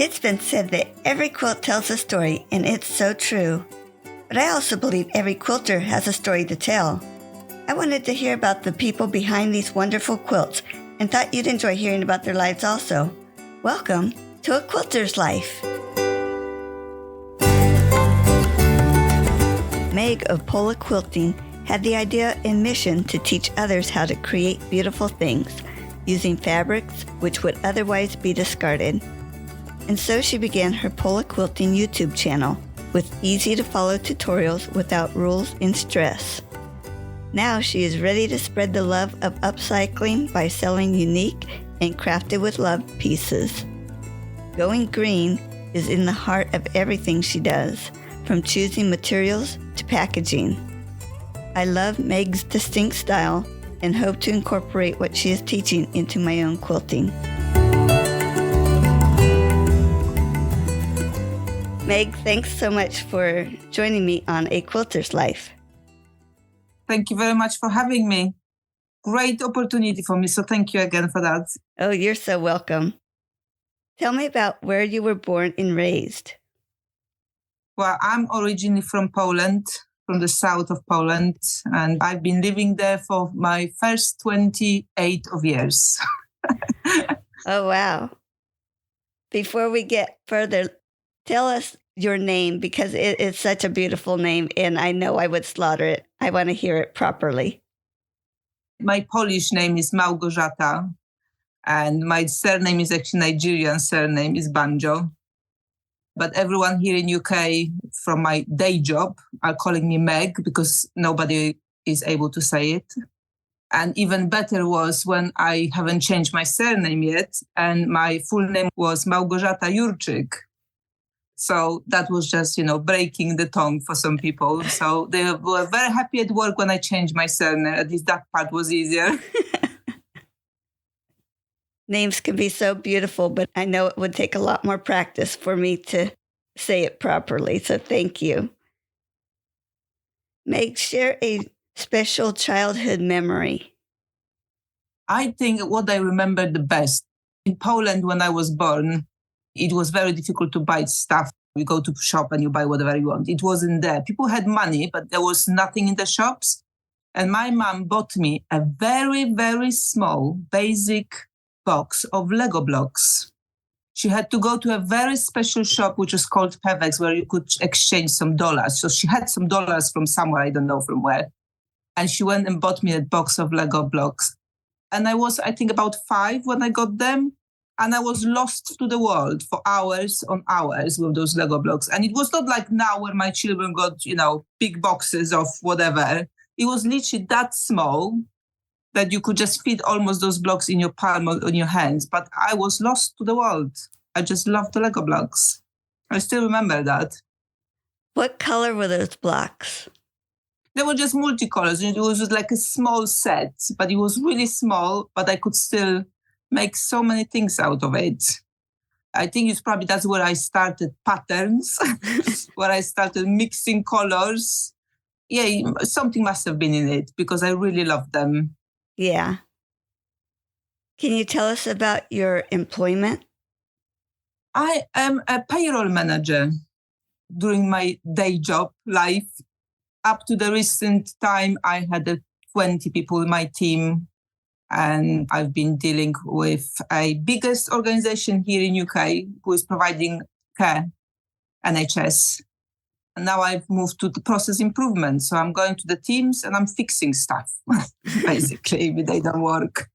It's been said that every quilt tells a story, and it's so true. But I also believe every quilter has a story to tell. I wanted to hear about the people behind these wonderful quilts and thought you'd enjoy hearing about their lives also. Welcome to A Quilter's Life. Meg of Pola Quilting had the idea and mission to teach others how to create beautiful things using fabrics which would otherwise be discarded. And so she began her Pola Quilting YouTube channel with easy-to-follow tutorials without rules and stress. Now she is ready to spread the love of upcycling by selling unique and crafted with love pieces. Going green is in the heart of everything she does, from choosing materials to packaging. I love Meg's distinct style and hope to incorporate what she is teaching into my own quilting. Meg, thanks so much for joining me on A Quilter's Life. Thank you very much for having me. Great opportunity for me, so thank you again for that. Oh, you're so welcome. Tell me about where you were born and raised. Well, I'm originally from Poland, from the south of Poland, and I've been living there for my first 28 of years. Oh, wow. Before we get further, tell us your name, because it is such a beautiful name, and I know I would slaughter it. I want to hear it properly. My Polish name is Malgorzata, and my surname is actually Nigerian surname, is Banjo. But everyone here in UK from my day job are calling me Meg because nobody is able to say it. And even better was when I haven't changed my surname yet, and my full name was Malgorzata Jurczyk. So that was just, breaking the tongue for some people. So they were very happy at work when I changed my surname. At least that part was easier. Names can be so beautiful, but I know it would take a lot more practice for me to say it properly. So thank you. Meg, share a special childhood memory. I think what I remember the best, in Poland when I was born, it was very difficult to buy stuff. You go to shop and you buy whatever you want. It wasn't there. People had money, but there was nothing in the shops. And my mom bought me a very, very small, basic box of Lego blocks. She had to go to a very special shop, which was called Pevex, where you could exchange some dollars. So she had some dollars from somewhere, I don't know from where. And she went and bought me a box of Lego blocks. And I was, I think, about 5 when I got them. And I was lost to the world for hours on hours with those Lego blocks. And it was not like now where my children got, big boxes of whatever. It was literally that small that you could just fit almost those blocks in your palm or in your hands. But I was lost to the world. I just loved the Lego blocks. I still remember that. What color were those blocks? They were just multicolors. It was just like a small set, but it was really small, but I could still make so many things out of it. I think that's where I started patterns, where I started mixing colors. Yeah, something must have been in it because I really loved them. Yeah. Can you tell us about your employment? I am a payroll manager during my day job life. Up to the recent time, I had 20 people in my team, and I've been dealing with a biggest organization here in UK who is providing care, NHS. And now I've moved to the process improvement. So I'm going to the teams and I'm fixing stuff, basically, if they don't work.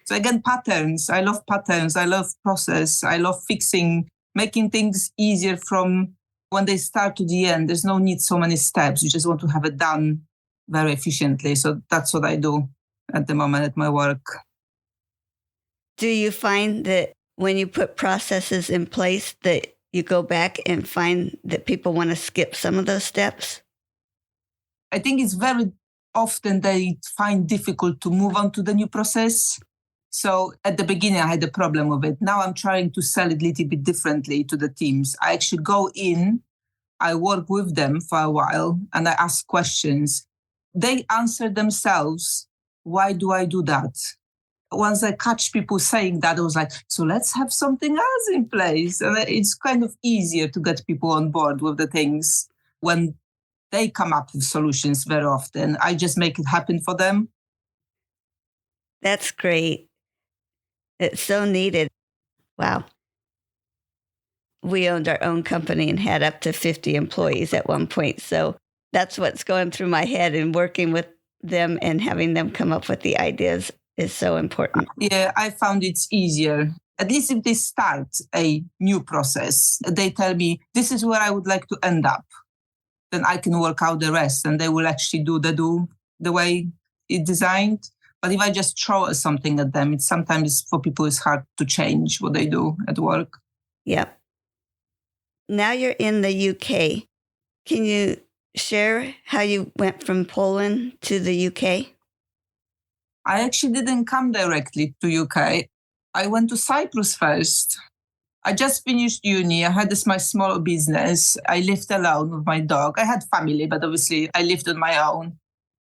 So again, patterns. I love patterns. I love process. I love fixing, making things easier from when they start to the end. There's no need so many steps. You just want to have it done very efficiently. So that's what I do at the moment at my work. Do you find that when you put processes in place that you go back and find that people want to skip some of those steps? I think it's very often they find difficult to move on to the new process. So at the beginning, I had a problem with it. Now I'm trying to sell it a little bit differently to the teams. I actually go in, I work with them for a while, and I ask questions. They answer themselves, why do I do that? once I catch people saying that, I was like, so let's have something else in place. And it's kind of easier to get people on board with the things when they come up with solutions very often. I just make it happen for them. That's great. It's so needed. Wow. We owned our own company and had up to 50 employees at one point. So that's what's going through my head, and working with them and having them come up with the ideas is so important. Yeah, I found it's easier. At least if they start a new process, they tell me, this is where I would like to end up. Then I can work out the rest, and they will actually do the way it's designed. But if I just throw something at them, it's sometimes for people it's hard to change what they do at work. Yep. Now you're in the UK. Can you share how you went from Poland to the UK? I actually didn't come directly to UK. I went to Cyprus first. I just finished uni. I had my small business. I lived alone with my dog. I had family, but obviously I lived on my own.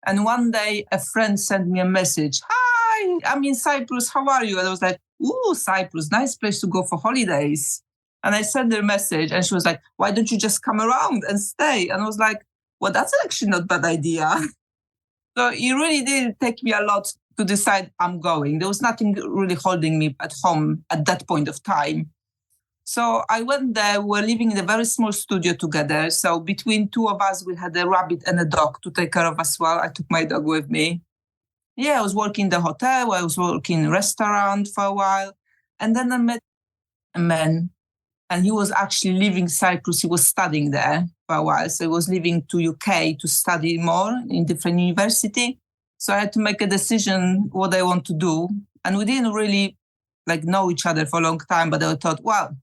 And one day a friend sent me a message. Hi, I'm in Cyprus. How are you? And I was like, ooh, Cyprus, nice place to go for holidays. And I sent her a message and she was like, why don't you just come around and stay? And I was like, well, that's actually not a bad idea. So it really did take me a lot to decide I'm going. There was nothing really holding me at home at that point of time. So I went there. We were living in a very small studio together. So between two of us, we had a rabbit and a dog to take care of as well. I took my dog with me. Yeah, I was working in the hotel. I was working in a restaurant for a while. And then I met a man, and he was actually leaving Cyprus. He was studying there for a while. So he was leaving to UK to study more in different university. So I had to make a decision what I want to do. And we didn't really know each other for a long time, but I thought, well,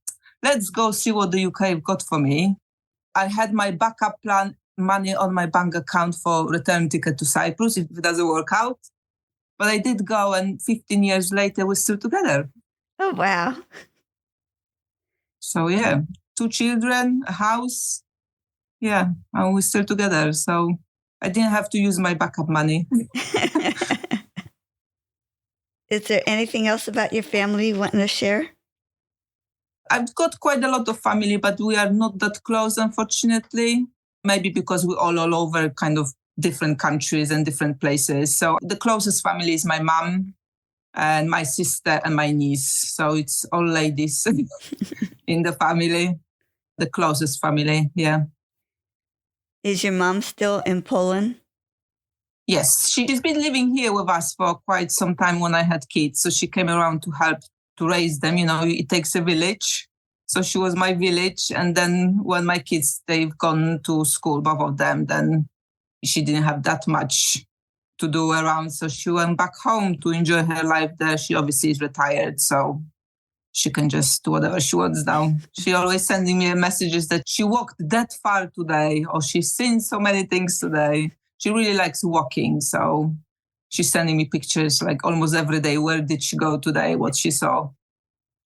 let's go see what the UK have got for me. I had my backup plan, money on my bank account for return ticket to Cyprus if it doesn't work out. But I did go, and 15 years later, we're still together. Oh, wow. So yeah, 2 children, a house. Yeah, and we're still together. So I didn't have to use my backup money. Is there anything else about your family you want to share? I've got quite a lot of family, but we are not that close, unfortunately. Maybe because we're all over kind of different countries and different places. So the closest family is my mom and my sister and my niece. So it's all ladies in the family, the closest family, yeah. Is your mom still in Poland? Yes, she's been living here with us for quite some time when I had kids. So she came around to help to raise them. You know, it takes a village. So she was my village. And then when my kids, they've gone to school, both of them, then she didn't have that much to do around. So she went back home to enjoy her life there. She obviously is retired, so she can just do whatever she wants now. She always sending me messages that she walked that far today, or she's seen so many things today. She really likes walking, so she's sending me pictures almost every day. Where did she go today? What she saw.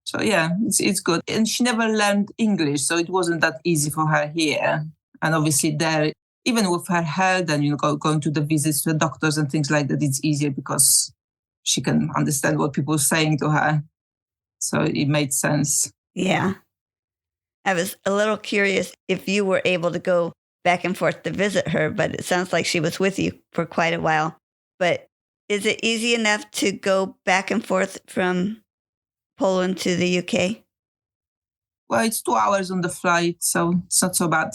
So yeah, it's good. And she never learned English, so it wasn't that easy for her here. And obviously there, even with her health and going to the visits to the doctors and things like that, it's easier because she can understand what people are saying to her. So it made sense. Yeah. I was a little curious if you were able to go back and forth to visit her, but it sounds like she was with you for quite a while. But is it easy enough to go back and forth from Poland to the UK? Well, it's 2 hours on the flight, so it's not so bad.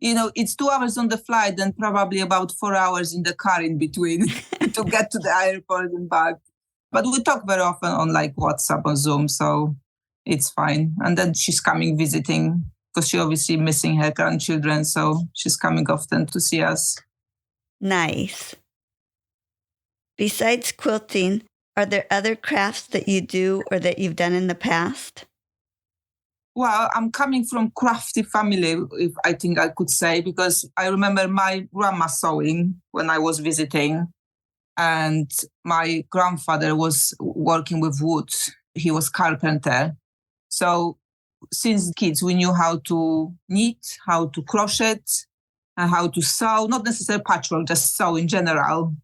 It's 2 hours on the flight and probably about 4 hours in the car in between to get to the airport and back. But we talk very often on WhatsApp or Zoom, so it's fine. And then she's coming visiting because she's obviously missing her grandchildren, so she's coming often to see us. Nice. Besides quilting, are there other crafts that you do or that you've done in the past? Well, I'm coming from crafty family, if I think I could say, because I remember my grandma sewing when I was visiting, and my grandfather was working with wood. He was carpenter. So since kids, we knew how to knit, how to crochet, and how to sew, not necessarily patchwork, just sew in general.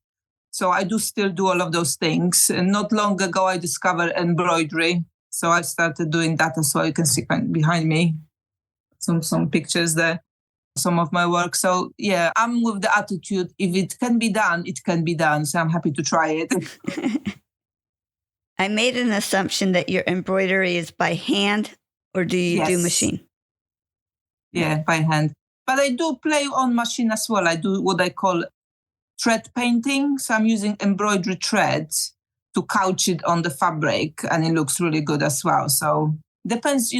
So I do still do all of those things. And not long ago, I discovered embroidery. So I started doing that as well. You can see behind me some pictures there, some of my work. So yeah, I'm with the attitude, if it can be done, it can be done. So I'm happy to try it. I made an assumption that your embroidery is by hand, or do you do Yes. machine? Yeah, by hand. But I do play on machine as well. I do what I call thread painting. So I'm using embroidery threads to couch it on the fabric, and it looks really good as well. So depends,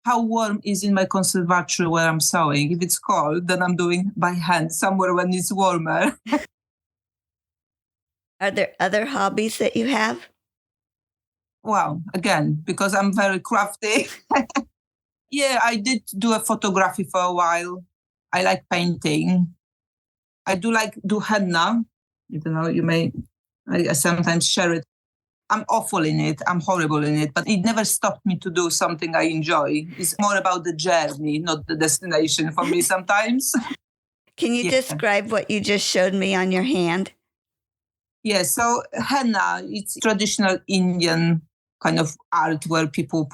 how warm is in my conservatory where I'm sewing. If it's cold, then I'm doing by hand somewhere when it's warmer. Are there other hobbies that you have? Wow, again, because I'm very crafty. Yeah, I did do a photography for a while. I like painting. I do henna. I sometimes share it. I'm awful in it. I'm horrible in it, but it never stopped me to do something I enjoy. It's more about the journey, not the destination for me sometimes. Can you describe what you just showed me on your hand? Yeah, so henna, it's traditional Indian kind of art where people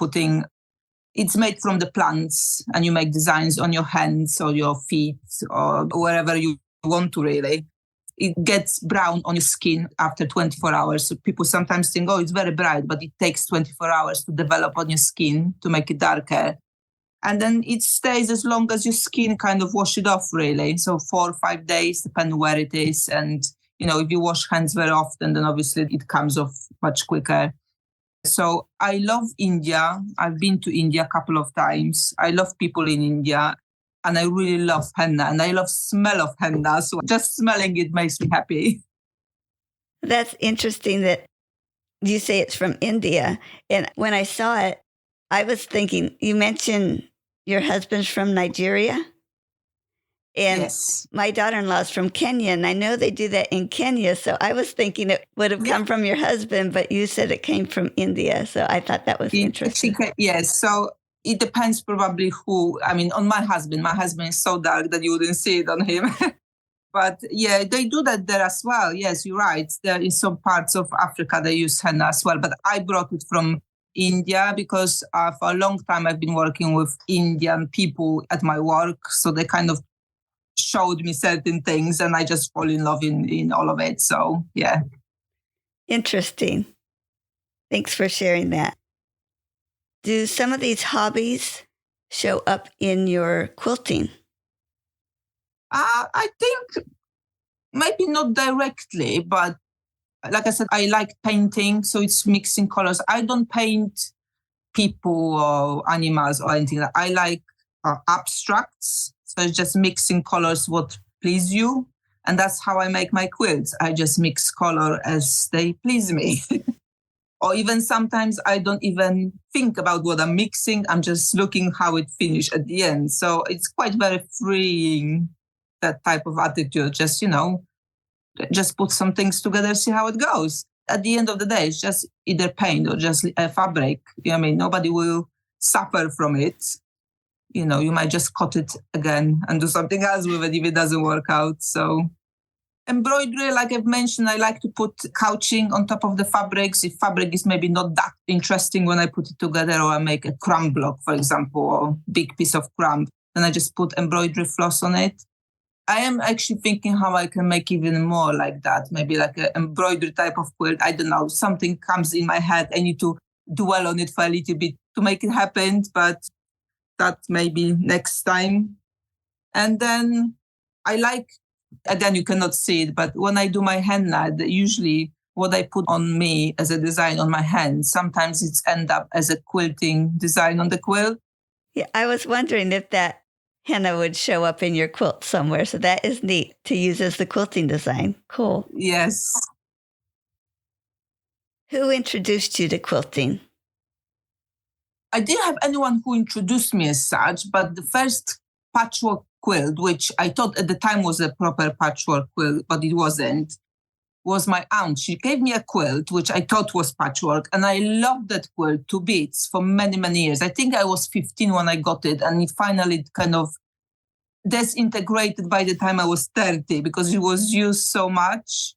it's made from the plants, and you make designs on your hands or your feet or wherever you want to really. It gets brown on your skin after 24 hours. So people sometimes think, oh, it's very bright, but it takes 24 hours to develop on your skin to make it darker. And then it stays as long as your skin kind of wash it off really. So 4 or 5 days, depending where it is. And, if you wash hands very often, then obviously it comes off much quicker. So I love India. I've been to India a couple of times. I love people in India. And I really love henna, and I love smell of henna. So just smelling it makes me happy. That's interesting that you say it's from India. And when I saw it, I was thinking, you mentioned your husband's from Nigeria. And Yes. my daughter-in-law is from Kenya, and I know they do that in Kenya. So I was thinking it would have come from your husband, but you said it came from India. So I thought that was interesting. Yes. So it depends probably who. I mean, on my husband is so dark that you wouldn't see it on him. But yeah, they do that there as well. Yes, you're right. There in some parts of Africa, they use henna as well. But I brought it from India because for a long time I've been working with Indian people at my work. So they kind of showed me certain things, and I just fall in love in all of it. So yeah. Interesting. Thanks for sharing that. Do some of these hobbies show up in your quilting? I think maybe not directly, but like I said, I like painting. So it's mixing colors. I don't paint people or animals or anything. I like abstracts. So it's just mixing colors what please you. And that's how I make my quilts. I just mix color as they please me. Or even sometimes I don't even think about what I'm mixing. I'm just looking how it finished at the end. So it's quite very freeing, that type of attitude. Just, just put some things together, see how it goes. At the end of the day, it's just either paint or just a fabric. Nobody will suffer from it. You might just cut it again and do something else with it if it doesn't work out. So embroidery, like I've mentioned, I like to put couching on top of the fabrics. If fabric is maybe not that interesting when I put it together, or I make a crumb block, for example, or big piece of crumb, then I just put embroidery floss on it. I am actually thinking how I can make even more like that, maybe like an embroidery type of quilt. I don't know, something comes in my head. I need to dwell on it for a little bit to make it happen, but that maybe next time. And then I like, again, you cannot see it, but when I do my henna, usually what I put on me as a design on my hand, sometimes it's end up as a quilting design on the quilt. Yeah, I was wondering if that henna would show up in your quilt somewhere. So that is neat to use as the quilting design. Cool. Yes. Who introduced you to quilting? I didn't have anyone who introduced me as such, but the first patchwork quilt, which I thought at the time was a proper patchwork quilt, but it wasn't, was my aunt. She gave me a quilt, which I thought was patchwork, and I loved that quilt to bits for many, many years. I think I was 15 when I got it, and it finally kind of disintegrated by the time I was 30 because it was used so much.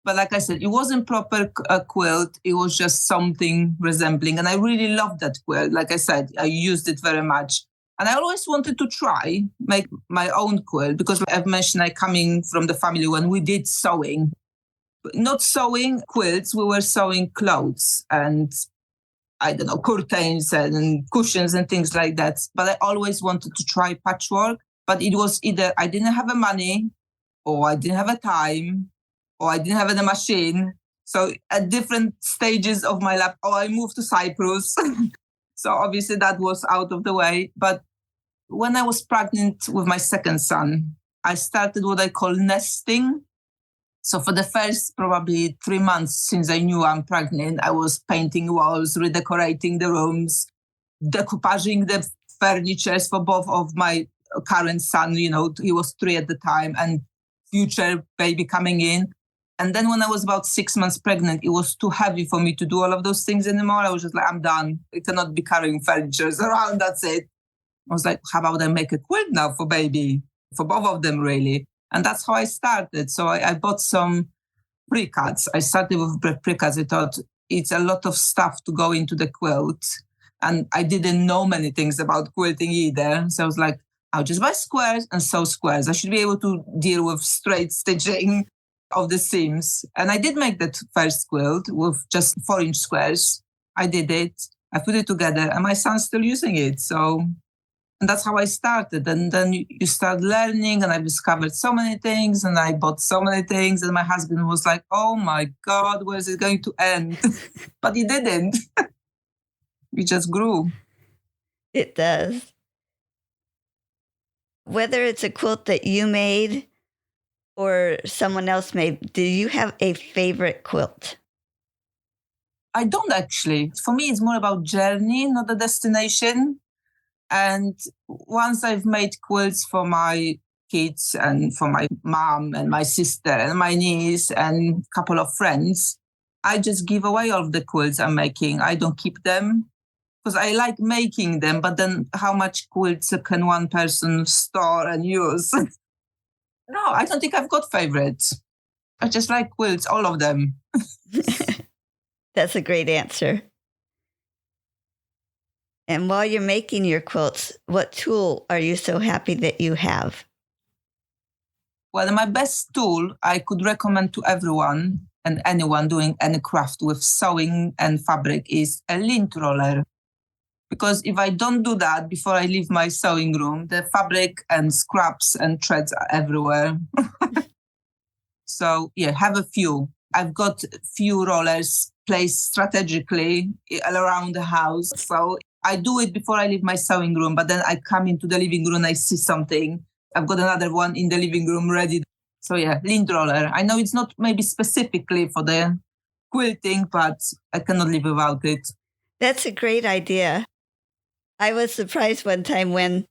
But like I said, it wasn't proper a quilt. It was just something resembling. And I really loved that quilt. Like I said, I used it very much. And I always wanted to try make my own quilt because I've mentioned I coming from the family when we did sewing. Not sewing quilts, we were sewing clothes and I don't know, curtains and cushions and things like that. But I always wanted to try patchwork. But it was either I didn't have the money or I didn't have a time or I didn't have a machine. So at different stages of my life, or I moved to Cyprus. So obviously that was out of the way. But when I was pregnant with my second son, I started what I call nesting. So for the first probably 3 months since I knew I'm pregnant, I was painting walls, redecorating the rooms, decoupaging the furniture for both of my current son, he was 3 at the time, and future baby coming in. And then when I was about 6 months pregnant, it was too heavy for me to do all of those things anymore. I was just like, I'm done. I cannot be carrying furniture around. That's it. I was like, how about I make a quilt now for baby? For both of them, really. And that's how I started. So I bought some pre-cuts. I started with pre-cuts. I thought it's a lot of stuff to go into the quilt. And I didn't know many things about quilting either. So I was like, I'll just buy squares and sew squares. I should be able to deal with straight stitching of the seams. And I did make that first quilt with just 4-inch squares. I did it. I put it together and my son's still using it. So and that's how I started. And then you start learning and I discovered so many things and I bought so many things. And my husband was like, oh my God, where is it going to end? But it didn't. It just grew. It does. Whether it's a quilt that you made or someone else made, do you have a favorite quilt? I don't actually. For me, it's more about journey, not the destination. And once I've made quilts for my kids and for my mom and my sister and my niece and a couple of friends, I just give away all of the quilts I'm making. I don't keep them because I like making them, but then how much quilts can one person store and use? No, I don't think I've got favorites. I just like quilts, all of them. That's a great answer. And while you're making your quilts, what tool are you so happy that you have? Well, my best tool I could recommend to everyone and anyone doing any craft with sewing and fabric is a lint roller. Because if I don't do that before I leave my sewing room, the fabric and scraps and threads are everywhere. So yeah, have a few. I've got few rollers placed strategically around the house. So I do it before I leave my sewing room, but then I come into the living room and I see something. I've got another one in the living room ready. So yeah, lint roller. I know it's not maybe specifically for the quilting, but I cannot live without it. That's a great idea. I was surprised one time when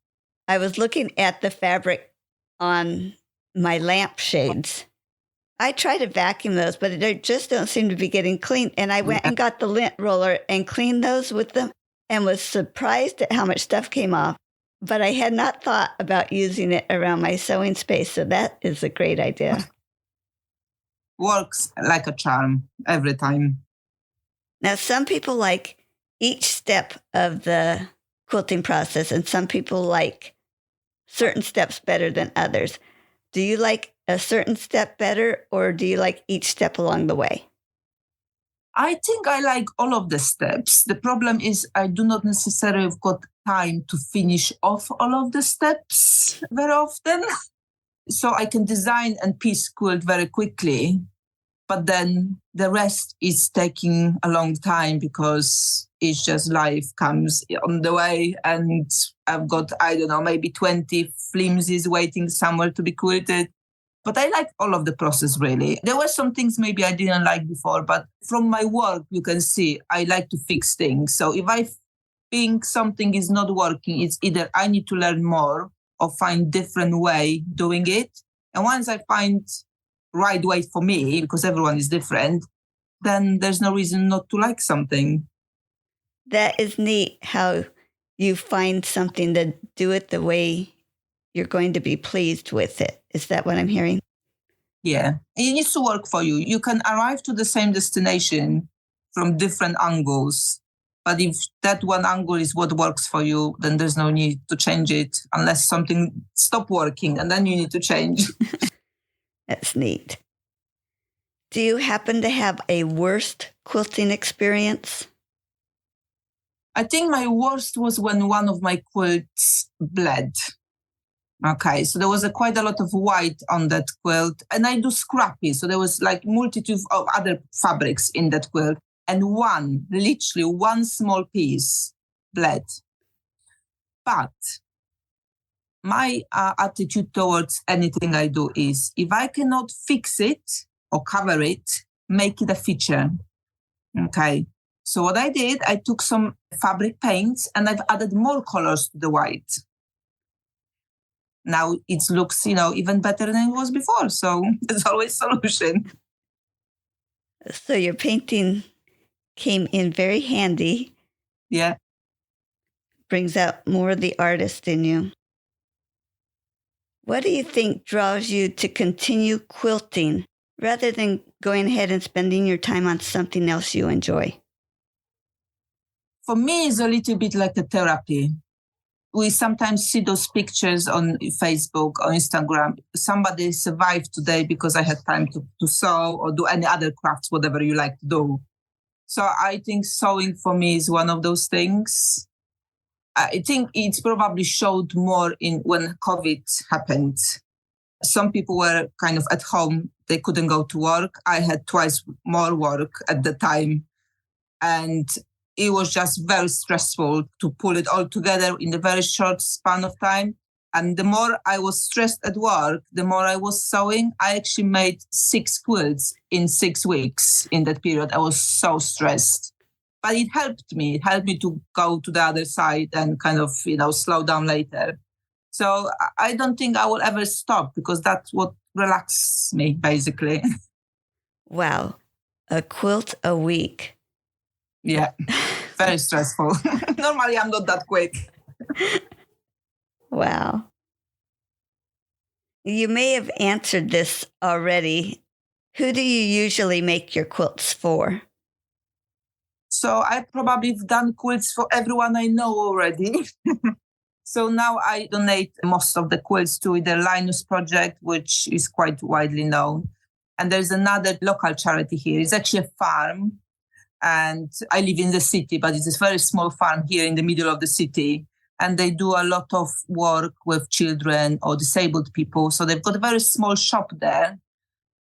I was looking at the fabric on my lampshades. I try to vacuum those, but they just don't seem to be getting clean. And I went and got the lint roller and cleaned those with them and was surprised at how much stuff came off. But I had not thought about using it around my sewing space. So that is a great idea. Works like a charm every time. Now, some people like each step of the quilting process, and some people like certain steps better than others. Do you like a certain step better, or do you like each step along the way? I think I like all of the steps. The problem is I do not necessarily have got time to finish off all of the steps very often. So I can design and piece quilt very quickly, but then the rest is taking a long time because it's just life comes on the way and I've got, I don't know, maybe 20 flimsies waiting somewhere to be quilted. But I like all of the process, really. There were some things maybe I didn't like before, but from my work, you can see I like to fix things. So if I think something is not working, it's either I need to learn more or find different way doing it. And once I find right way for me, because everyone is different, then there's no reason not to like something. That is neat how you find something to do it the way you're going to be pleased with it. Is that what I'm hearing? Yeah. It needs to work for you. You can arrive to the same destination from different angles. But if that one angle is what works for you, then there's no need to change it unless something stop working, and then you need to change. That's neat. Do you happen to have a worst quilting experience? I think my worst was when one of my quilts bled. Okay, so there was quite a lot of white on that quilt, and I do scrappy, so there was like multitude of other fabrics in that quilt, and literally one small piece bled. But my attitude towards anything I do is, if I cannot fix it or cover it, make it a feature. Okay, so what I did, I took some fabric paints and I've added more colors to the white. Now it looks, even better than it was before. So there's always a solution. So your painting came in very handy. Yeah. Brings out more of the artist in you. What do you think draws you to continue quilting rather than going ahead and spending your time on something else you enjoy? For me, it's a little bit like a therapy. We sometimes see those pictures on Facebook or Instagram. Somebody survived today because I had time to sew or do any other crafts, whatever you like to do. So I think sewing for me is one of those things. I think it's probably showed more when COVID happened. Some people were kind of at home. They couldn't go to work. I had twice more work at the time. And it was just very stressful to pull it all together in a very short span of time. And the more I was stressed at work, the more I was sewing. I actually made 6 quilts in 6 weeks in that period. I was so stressed. But it helped me. It helped me to go to the other side and kind of, slow down later. So I don't think I will ever stop because that's what relaxes me, basically. Wow. A quilt a week. Yeah. Very stressful. Normally, I'm not that quick. Wow. You may have answered this already. Who do you usually make your quilts for? So I probably have done quilts for everyone I know already. So now I donate most of the quilts to the Linus Project, which is quite widely known. And there's another local charity here. It's actually a farm. And I live in the city, but it's a very small farm here in the middle of the city. And they do a lot of work with children or disabled people. So they've got a very small shop there.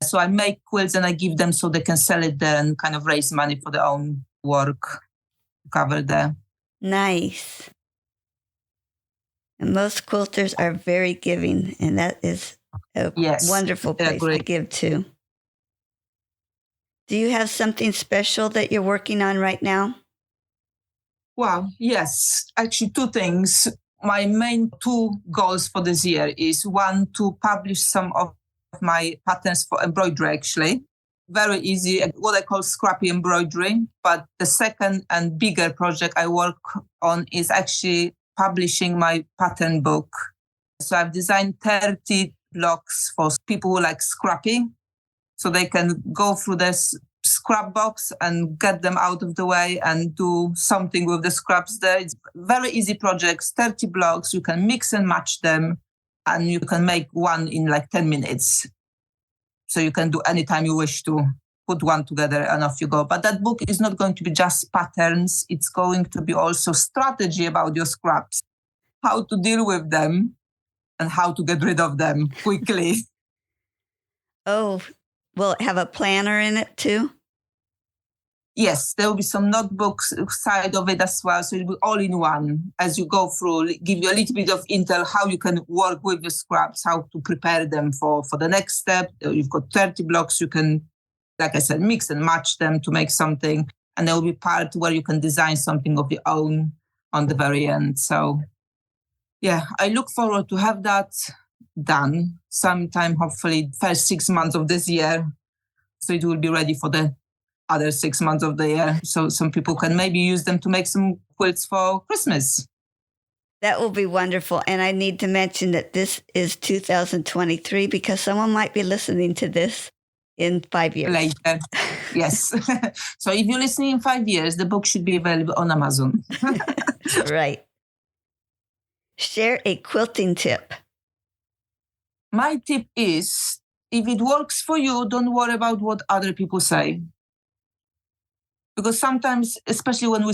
So I make quilts and I give them so they can sell it there and kind of raise money for their own work to cover there. Nice. And most quilters are very giving, and that is a wonderful place to give to. Do you have something special that you're working on right now? Well, yes. Actually, 2 things. My main 2 goals for this year is 1, to publish some of my patterns for embroidery, actually. Very easy, what I call scrappy embroidery. But the second and bigger project I work on is actually publishing my pattern book. So I've designed 30 blocks for people who like scrappy. So they can go through this scrap box and get them out of the way and do something with the scraps there. It's very easy projects, 30 blocks. You can mix and match them and you can make one in like 10 minutes. So you can do anytime you wish to put one together and off you go. But that book is not going to be just patterns. It's going to be also strategy about your scraps, how to deal with them and how to get rid of them quickly. Oh, will it have a planner in it too? Yes, there will be some notebooks side of it as well. So it'll be all in one as you go through, give you a little bit of intel how you can work with the scraps, how to prepare them for the next step. You've got 30 blocks. You can, like I said, mix and match them to make something. And there will be part where you can design something of your own on the very end. So yeah, I look forward to have that done sometime, hopefully first 6 months of this year. So it will be ready for the other 6 months of the year. So some people can maybe use them to make some quilts for Christmas. That will be wonderful. And I need to mention that this is 2023 because someone might be listening to this in 5 years. Later. Yes. So if you're listening in 5 years, the book should be available on Amazon. Right. Share a quilting tip. My tip is, if it works for you, don't worry about what other people say. Because sometimes, especially when we're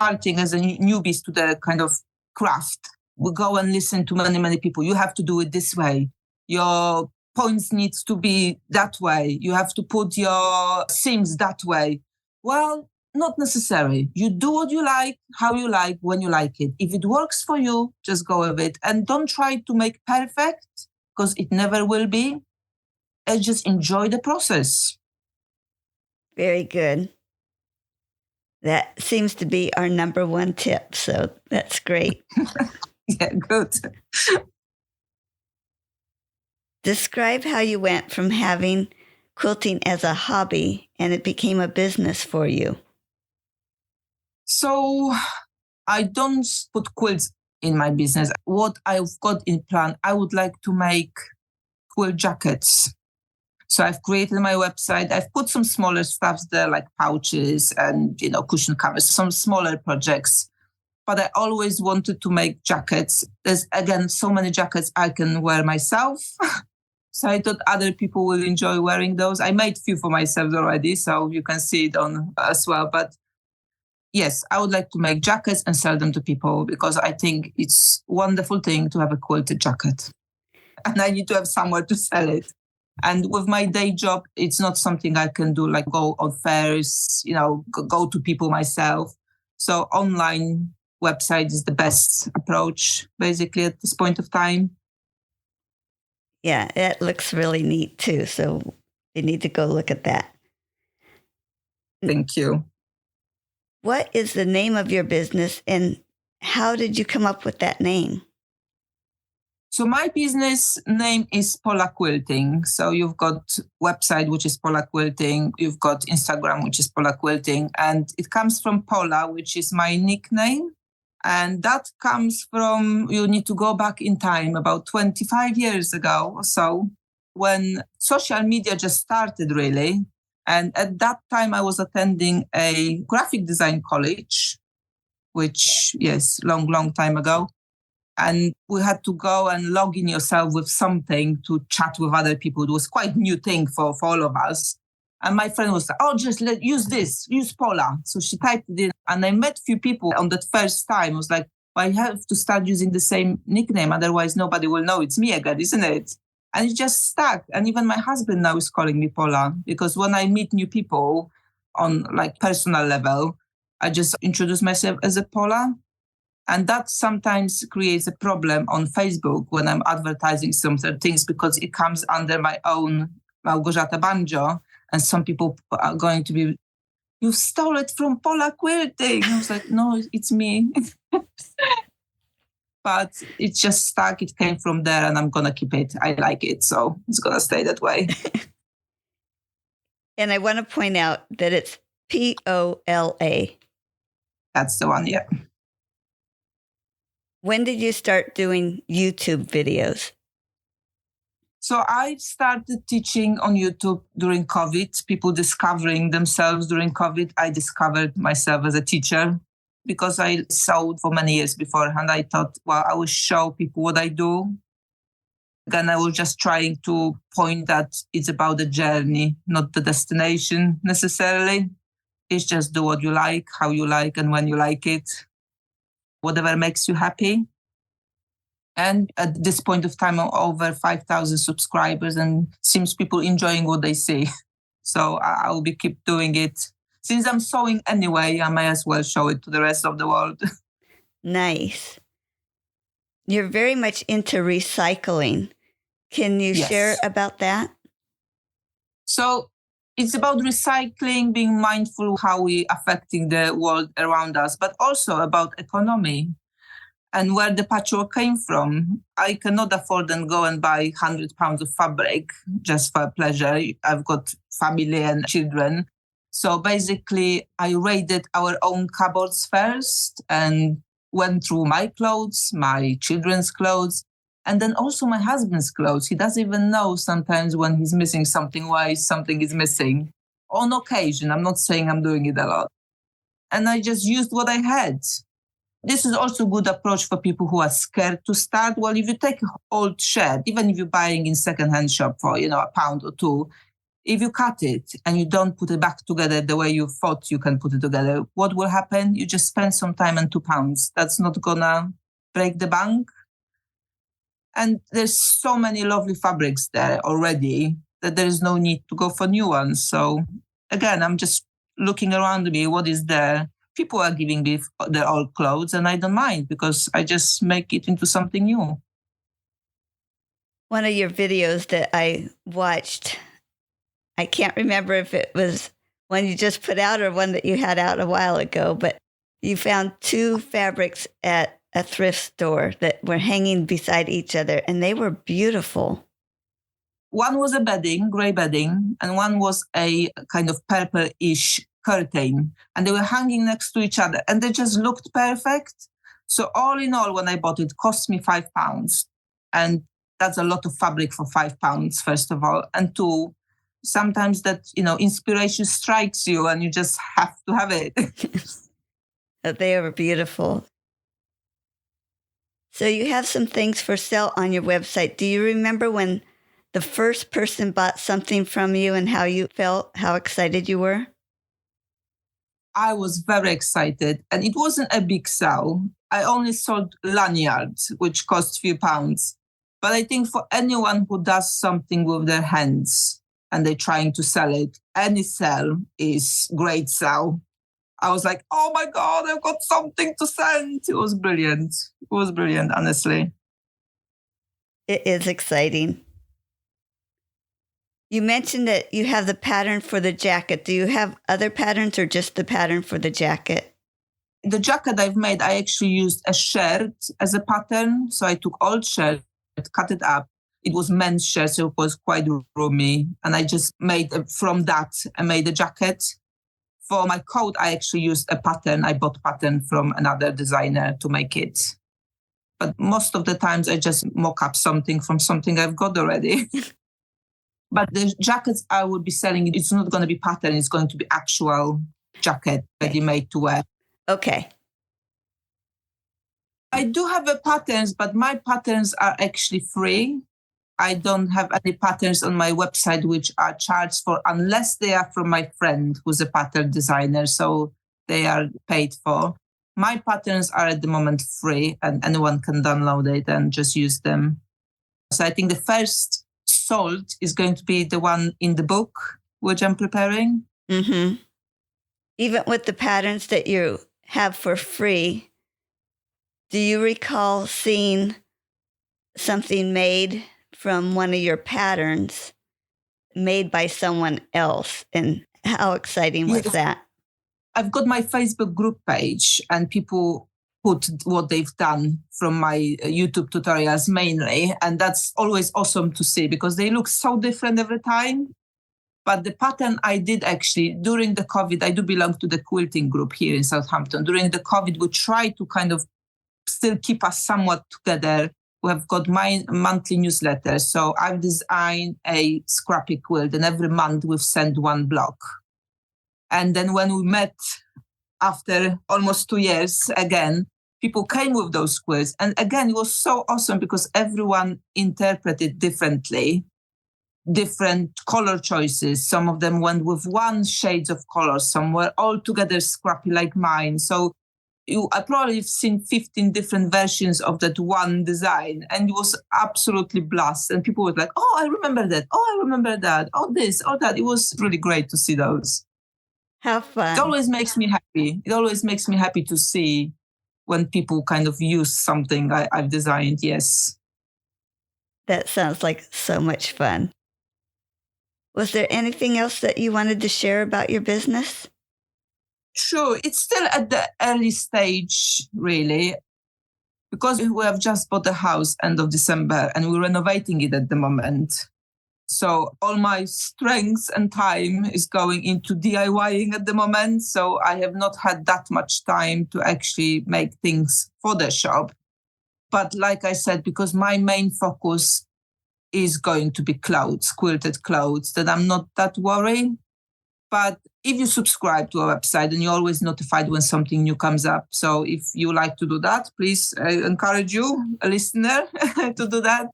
starting as a newbies to the kind of craft, we go and listen to many people. You have to do it this way. Your points needs to be that way. You have to put your seams that way. Well, not necessary. You do what you like, how you like, when you like it. If it works for you, just go with it. And don't try to make perfect, because it never will be. And just enjoy the process. Very good. That seems to be our number one tip. So that's great. Yeah, good. Describe how you went from having quilting as a hobby and it became a business for you. So I don't put quilts in my business. What I've got in plan, I would like to make quilt jackets. So I've created my website. I've put some smaller stuffs there, like pouches and, cushion covers, some smaller projects. But I always wanted to make jackets. There's, again, so many jackets I can wear myself. So I thought other people will enjoy wearing those. I made a few for myself already, so you can see it on as well. But yes, I would like to make jackets and sell them to people because I think it's a wonderful thing to have a quilted jacket. And I need to have somewhere to sell it. And with my day job, it's not something I can do, like go on fairs, go to people myself. So online website is the best approach, basically, at this point of time. Yeah, it looks really neat too. So you need to go look at that. Thank you. What is the name of your business and how did you come up with that name? So my business name is Pola Quilting. So you've got website, which is Pola Quilting. You've got Instagram, which is Pola Quilting. And it comes from Pola, which is my nickname. And that comes from, you need to go back in time about 25 years ago or so, when social media just started, really. And at that time, I was attending a graphic design college, which, yes, long time ago. And we had to go and log in yourself with something to chat with other people. It was quite a new thing for all of us. And my friend was like, use Pola. So she typed it in. And I met a few people on that first time. I was like, well, I have to start using the same nickname. Otherwise, nobody will know it's me again, isn't it? And it just stuck. And even my husband now is calling me Pola. Because when I meet new people on like personal level, I just introduce myself as a Pola. And that sometimes creates a problem on Facebook when I'm advertising some certain things because it comes under my own Malgorzata Banjo. And some people are going to be, you stole it from Pola Quilting. I was like, no, it's me. But it's just stuck. It came from there and I'm going to keep it. I like it. So it's going to stay that way. And I want to point out that it's Pola. That's the one, yeah. When did you start doing YouTube videos? So I started teaching on YouTube during COVID, people discovering themselves during COVID. I discovered myself as a teacher because I sewed for many years beforehand. I thought, well, I will show people what I do. Again, I was just trying to point that it's about the journey, not the destination necessarily. It's just do what you like, how you like, and when you like it. Whatever makes you happy. And at this point of time, I'm over 5,000 subscribers and seems people enjoying what they see. So I will keep doing it. Since I'm sewing anyway, I may as well show it to the rest of the world. Nice. You're very much into recycling. Can you share about that? So it's about recycling, being mindful how we affecting the world around us, but also about economy and where the patchwork came from. I cannot afford and go and buy £100 of fabric just for pleasure. I've got family and children. So basically, I raided our own cupboards first and went through my clothes, my children's clothes, and then also my husband's clothes. He doesn't even know sometimes when he's missing something, why something is missing. On occasion, I'm not saying I'm doing it a lot. And I just used what I had. This is also a good approach for people who are scared to start. Well, if you take an old shirt, even if you're buying in secondhand shop for, a pound or two, if you cut it and you don't put it back together the way you thought you can put it together, what will happen? You just spend some time and £2. That's not gonna break the bank. And there's so many lovely fabrics there already that there is no need to go for new ones. So again, I'm just looking around me, what is there? People are giving me their old clothes and I don't mind because I just make it into something new. One of your videos that I watched, I can't remember if it was one you just put out or one that you had out a while ago, but you found two fabrics at a thrift store that were hanging beside each other, and they were beautiful. One was a bedding, grey bedding, and one was a kind of purple-ish curtain, and they were hanging next to each other, and they just looked perfect. So all in all, when I bought it, cost me £5. And that's a lot of fabric for £5, first of all. And two, sometimes that, inspiration strikes you and you just have to have it. They were beautiful. So you have some things for sale on your website. Do you remember when the first person bought something from you and how you felt, how excited you were? I was very excited, and it wasn't a big sale. I only sold lanyards, which cost a few pounds. But I think for anyone who does something with their hands and they're trying to sell it, any sale is great sale. I was like, oh my God, I've got something to send. It was brilliant. It was brilliant, honestly. It is exciting. You mentioned that you have the pattern for the jacket. Do you have other patterns or just the pattern for the jacket? The jacket I've made, I actually used a shirt as a pattern. So I took old shirt, cut it up. It was men's shirt, so it was quite roomy. And I just made from that, I made a jacket. For my coat, I actually used a pattern. I bought pattern from another designer to make it. But most of the times I just mock up something from something I've got already. But the jackets I will be selling, it's not going to be pattern. It's going to be actual jacket ready-made to wear. Okay. I do have patterns, but my patterns are actually free. I don't have any patterns on my website which are charged for unless they are from my friend who's a pattern designer. So they are paid for. My patterns are at the moment free and anyone can download it and just use them. So I think the first sold is going to be the one in the book, which I'm preparing. Mm-hmm. Even with the patterns that you have for free, do you recall seeing something made from one of your patterns made by someone else? And how exciting was that? I've got my Facebook group page and people put what they've done from my YouTube tutorials mainly. And that's always awesome to see because they look so different every time. But the pattern I did actually during the COVID, I do belong to the quilting group here in Southampton. During the COVID, we tried to kind of still keep us somewhat together. We have got my monthly newsletter. So I've designed a scrappy quilt and every month we've sent one block. And then when we met after almost 2 years again, people came with those quilts. And again, it was so awesome because everyone interpreted differently, different color choices. Some of them went with one shades of color. Some were all together scrappy like mine. So I probably have seen 15 different versions of that one design. And it was absolutely blast. And people were like, oh, I remember that. Oh, I remember that. Oh, this, oh, that. It was really great to see those. How fun. It always makes me happy. It always makes me happy to see when people kind of use something I've designed. Yes. That sounds like so much fun. Was there anything else that you wanted to share about your business? Sure. It's still at the early stage, really, because we have just bought a house end of December and we're renovating it at the moment. So all my strength and time is going into DIYing at the moment. So I have not had that much time to actually make things for the shop. But like I said, because my main focus is going to be clothes, quilted clothes, that I'm not that worried. But if you subscribe to our website, then you're always notified when something new comes up. So if you like to do that, please, I encourage you, a listener, to do that.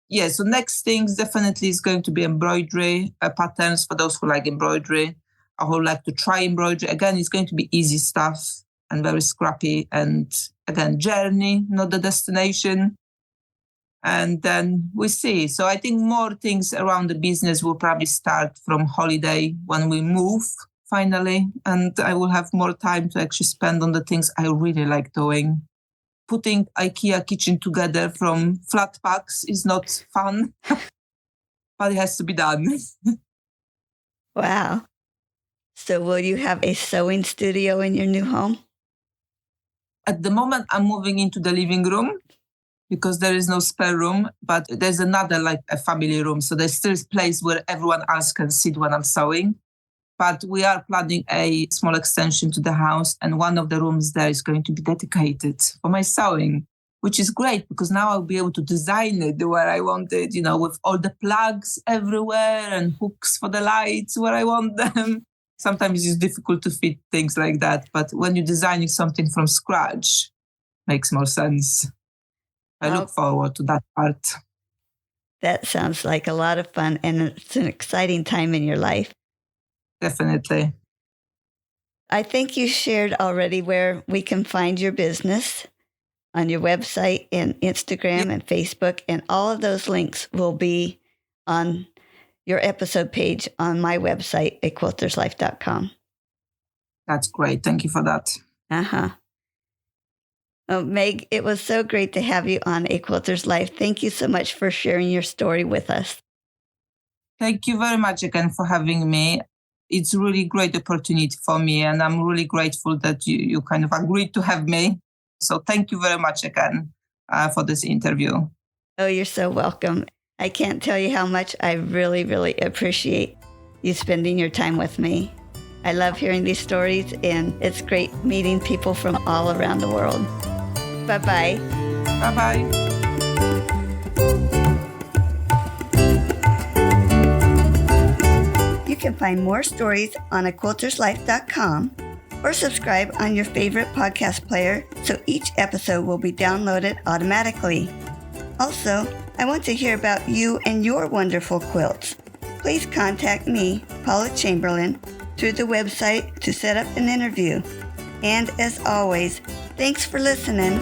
Yeah, so next things definitely is going to be embroidery patterns for those who like embroidery or who like to try embroidery. Again, it's going to be easy stuff and very scrappy. And again, journey, not the destination. And then we see. So I think more things around the business will probably start from holiday when we move finally. And I will have more time to actually spend on the things I really like doing. Putting IKEA kitchen together from flat packs is not fun, but it has to be done. Wow. So will you have a sewing studio in your new home? At the moment, I'm moving into the living room because there is no spare room, but there's another, like a family room. So there's still a place where everyone else can sit when I'm sewing. But we are planning a small extension to the house, and one of the rooms there is going to be dedicated for my sewing, which is great because now I'll be able to design it where I want it, with all the plugs everywhere and hooks for the lights where I want them. Sometimes it's difficult to fit things like that, but when you're designing something from scratch, makes more sense. I look forward to that part. That sounds like a lot of fun, and it's an exciting time in your life. Definitely. I think you shared already where we can find your business on your website and Instagram and Facebook, and all of those links will be on your episode page on my website at quilterslife.com. That's great. Thank you for that. Oh, Meg, it was so great to have you on A Quilter's Life. Thank you so much for sharing your story with us. Thank you very much again for having me. It's a really great opportunity for me, and I'm really grateful that you kind of agreed to have me. So thank you very much again for this interview. Oh, you're so welcome. I can't tell you how much I really, really appreciate you spending your time with me. I love hearing these stories, and it's great meeting people from all around the world. Bye-bye. Bye-bye. You can find more stories on aquilterslife.com or subscribe on your favorite podcast player so each episode will be downloaded automatically. Also, I want to hear about you and your wonderful quilts. Please contact me, Paula Chamberlain, through the website to set up an interview. And as always, thanks for listening.